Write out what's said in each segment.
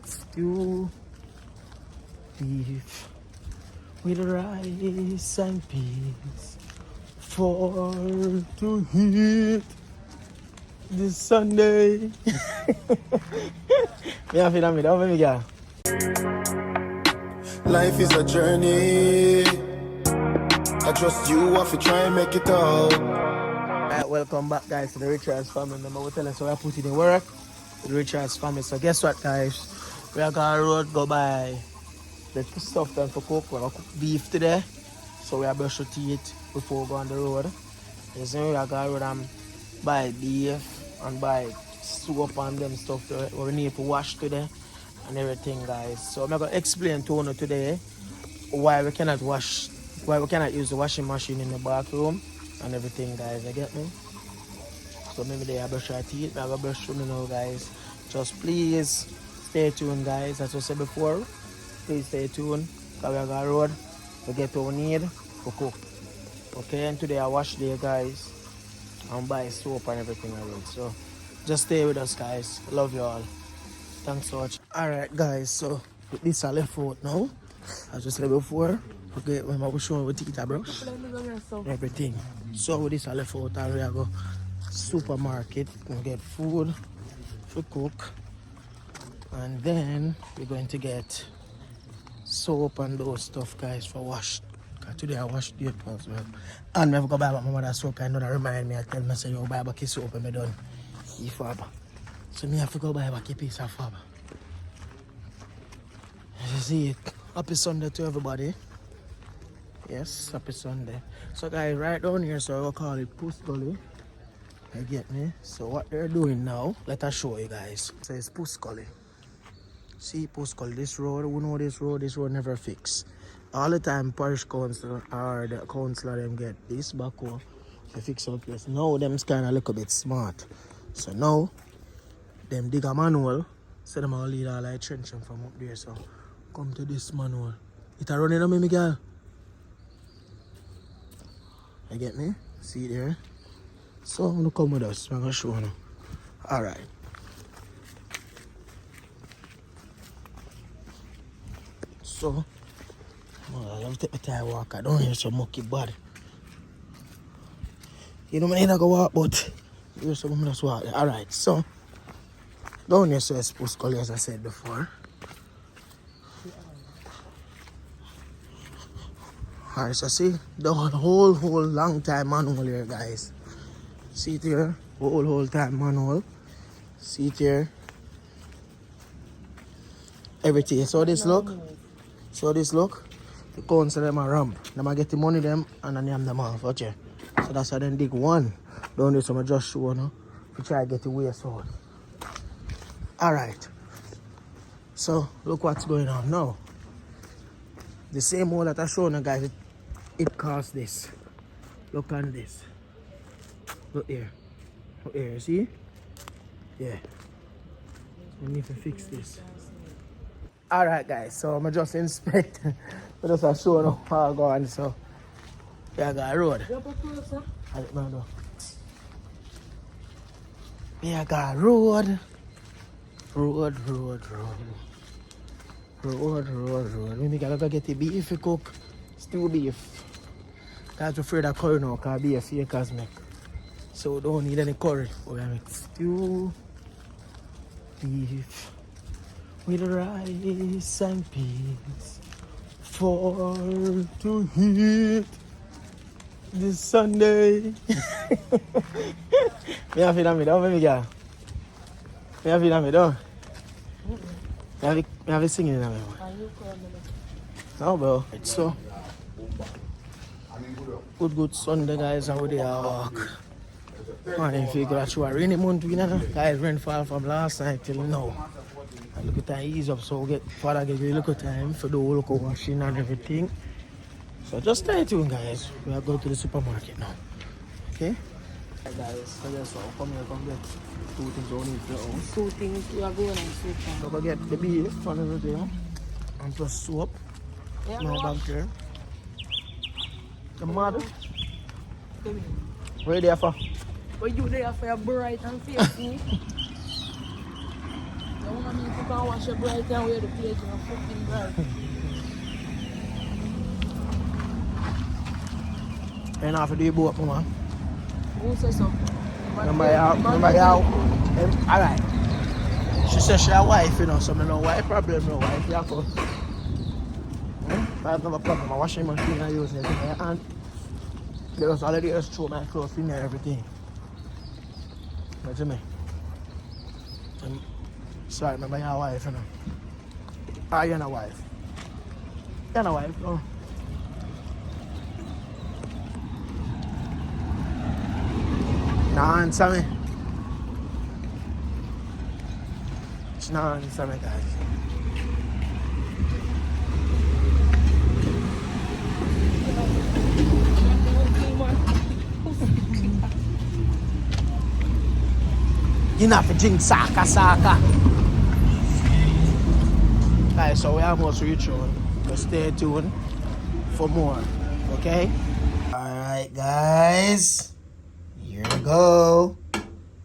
stew, beef with rice and peas for to eat this Sunday. Life is a journey. I trust you have to try and make it out. Alright, welcome back guys to the Richards family. Remember we tell us how I put it in work. The Richards family. So guess what guys? We are gonna road go by the stuff done for cook. We're gonna cook beef today. So we are brush our teeth before we go on the road. You see, we are gonna road and buy beef and buy soap and them stuff that we need to wash today and everything guys. So I'm gonna explain to you today why we cannot use the washing machine in the back room and everything guys, you get me? So maybe they brush our teeth, I brush them now guys. Just please stay tuned guys, as I said before. Please stay tuned, because we are going road to get what we need to cook. Okay, and today I wash day guys and buy soap and everything around. So just stay with us guys. Love you all. Thanks so much. Alright guys, so with this I left out now. As I said before, okay, when I was showing with teeth I brush everything. So with this I left out and we are go supermarket and get food to cook, and then we're going to get soap and those stuff guys for wash. Cause today I washed the as well. And I have to go buy my mother's soap. I know that remind me, I tell me say you buy back his soap and I done fab. So me have to go buy back a piece of fab. You see it. Happy Sunday to everybody. Yes, happy Sunday. So guys, right down here, so we'll call it Puss Gully. You get me? So what they're doing now, let us show you guys. So it's Puss Gully. See Puss Gully, this road, we know this road never fixed. All the time parish council or the councillor them get this backhoe to fix up place. Now them kind of look a bit smart. So now them dig a manual, so them all lead all like trenching from up there. So come to this manual. It a running on me girl. You get me? See there? So I'm gonna come with us, I'm gonna show you. Alright. So I love to take my time walk. I don't hear some mucky body. You know I go walk, but here's some just walk. Alright, so down here so it's supposed to, as I said before. Alright, so see the whole long time manual here guys. See it here, whole time manual. See it here. Everything. So this look. The council them a ramp. Them a get the money them and then name them off, okay? So that's why they dig one. Down there, so I just show now. We try to get the waste out. Alright. So look what's going on now. The same hole that I showed you guys, it costs this. Look on this. Look here. Look here, see? Yeah. We need to fix this. Alright guys, so I'm just inspect. I just show you how I go on, so yeah, I got a road. Yeah, I got a road. Road. We gotta go get the beef to cook. Stew beef. Cause we're afraid of curry now, cause beef fakers make. So we don't need any curry. We're gonna make stew beef with rice and peas for to eat this Sunday. Me have it on me down, baby girl. Me have it on me down. Me have it singing in me. No, bro. So good Sunday, guys. How they are walk. Man, if you got a rainy month, you know, guys, rainfall from last night till now. And look at time ease up, so we get father give you a little time for the whole local washing and everything. So just stay tuned, guys. We are going to the supermarket now. Okay? Hi guys, so yes, I'll come here, come get 2 things only for your own. 2 things we are going on super. So we get the beef and everything, and plus soap. Yeah, No bag there. The mother. Come here. Where are they for? But you there for your bright and face me. You want to mean you can wash your bright and wear the plate in a fucking bright. And after the boat, man. Who says so? Remember how? Alright. She said she a wife, you know, so I know why problem, no wife, you have to. I have no problem. My washing machine I use it. And there was already just throw my clothes in there, everything. What do you mean? Sorry, remember your wife, you know. Ah, you're not a wife. You're not a wife, no. Nah, answer me. She not answer me, guys. You not to drink saka. Guys, so we almost reached on. Just stay tuned for more. Okay? Alright, guys. Here we go.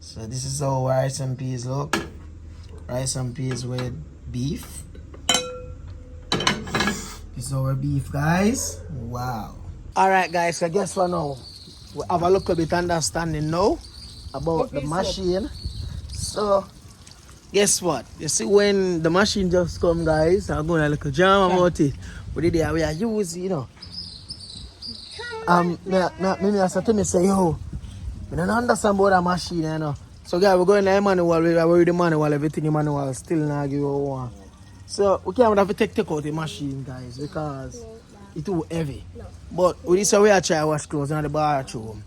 So this is how rice and peas look. Rice and peas with beef. This is our beef, guys. Wow. Alright, guys, so guess what now? We have a little bit understanding now about the machine. So, guess what? You see, when the machine just come, guys, I'm going to look a jam about it. But the day we are using, you know. Me I said to me, say, yo, I don't understand about the machine, you know. So, guys, we're going to the manual, we read the manual, everything in the manual, still not give you one. So, we can't have to take out the machine, guys, because it's too heavy. But with this way I try to wash clothes in the bathroom.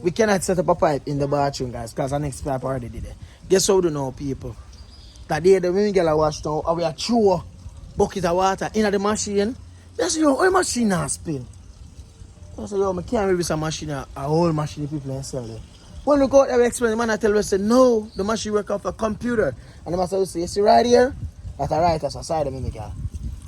We cannot set up a pipe in the bathroom, guys, because the next pipe already did it. Guess how do you know, people? That day the women get a wash now, we are throw bucket of water in the machine. They say, yo, how the machine not spin? I say, yo, I can't maybe some machine, a whole machine people and sell it. When we go out there, we explain, the man I tell us, say, no, the machine work off a computer. And the man say, you see right here? That's a right, that's a side of me, girl.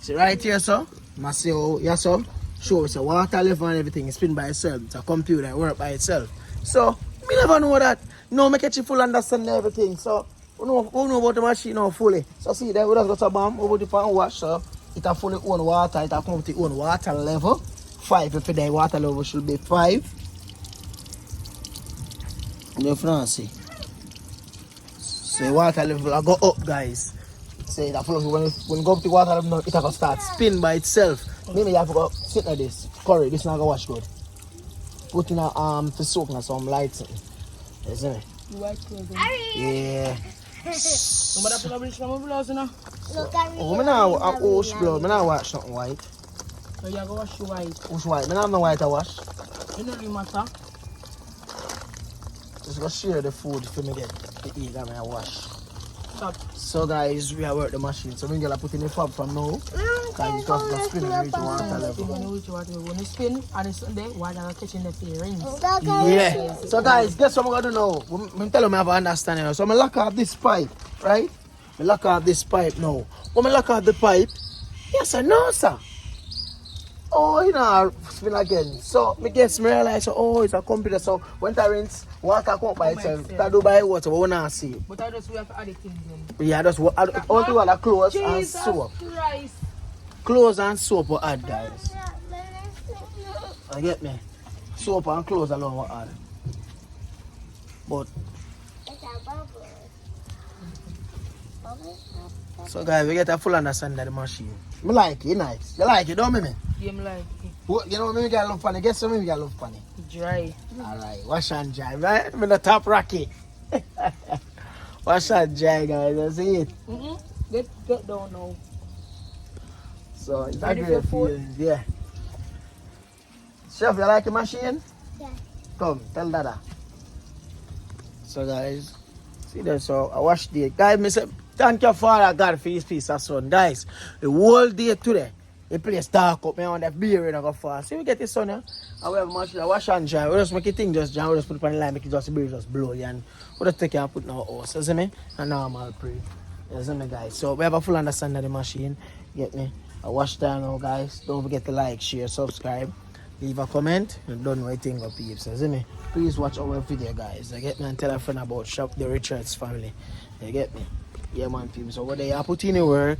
See right here, sir? I say, oh, yes, sir. Show it's a water level and everything, it's spin by itself. It's a computer, it work by itself. So, me never know that. No, make it full understand everything. So, we know about the machine now fully. So, see, there we just got a bomb over the pan wash. So, it a fully own water. It a come with the own water level. 5, if the water level should be 5. You can see. So, water level I go up, guys. Say that when you go up the water level, it will start spin by itself. Maybe you have to go sit like this. Curry, this not gonna wash good. Put in a to soak and some lights in. You see me? White clothes. Yeah. Somebody put a bleach on my blouse, you know? Look at me. Oh, I not wash blood. I not wash something white. So you go wash your white. Wash white. I have no white to wash. You know the matter. Just go share the food for me get to eat and I wash. Stop. So guys, we are work the machine. So we gonna put in the fab from now. Because it's just the spin and reach water level. When you spin and it's there, water will catch in the rings. Yeah. So guys, guess what I'm gonna do now? I'm telling you I have an understanding now. So I'm gonna lock off this pipe, right? I lock off this pipe now. When I lock off the pipe, yes sir, no sir. Oh, you know, spin again. So me guess me realize, oh, it's a computer. So when I rinse, water come by itself. That do by water, but we not see it. But I just we have to add it in. Yeah, just only want to clothes and Jesus soap. Christ. Clothes and soap will add, guys. You get me? Soap and clothes alone will add. But so guys, we get a full understanding of the machine. I like it, nice. You like it, don't me? Yeah, I like it. What, you know what me get love funny? Guess what me get love funny? Dry. Alright, wash and dry, right? I'm in the top rocky. Wash and dry, guys. I see it. Get down now. So it's a Ready great for food? feeling, yeah. Chef, you like the machine? Yeah. Come, tell Dada. So guys, see that, so I watched the guys, me say, thank you Father God for his peace of son. Guys, the whole day today, the place dark up, me on that beer and I go fast. See we get the sun here, and we have a machine, I wash and dry. We just make it thing just dry, we just put it on the line, make it just the beer just blow you, and we just take it and put it in our house, you see me? And normal pray. You see me guys? So we have a full understanding of the machine, get me? I wash down now guys. Don't forget to like, share, subscribe, leave a comment, and don't know anything of peeps. You see me? Please watch our video guys. You get me? And tell a friend about Shop the Richards family. You get me? Yeah, man, people. So what they are putting in work.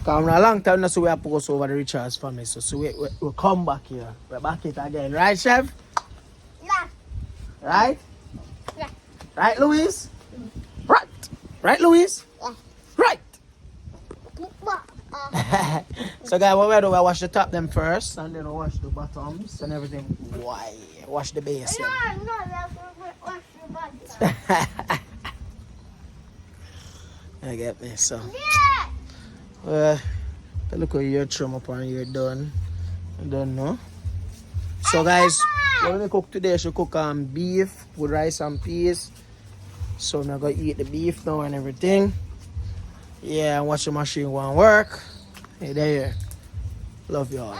Come a long time now, so we have post over the Richards family. So we come back here. We're back it again, right, Chef? Yeah. Right? Yeah. Right, Louise? Right. Right, Louise? Yeah. Right. Uh, So guys, what we do, we wash the top them first, and then we wash the bottoms and everything. Why? Wash the base them. no, that's what the button. I get me, so. Yeah. Look at your trim up and you're done. I don't know. So guys, what we cook today, she cook beef with rice and peas. So I'm gonna eat the beef now and everything. Yeah, and watch the machine go and work. Hey there. Love y'all.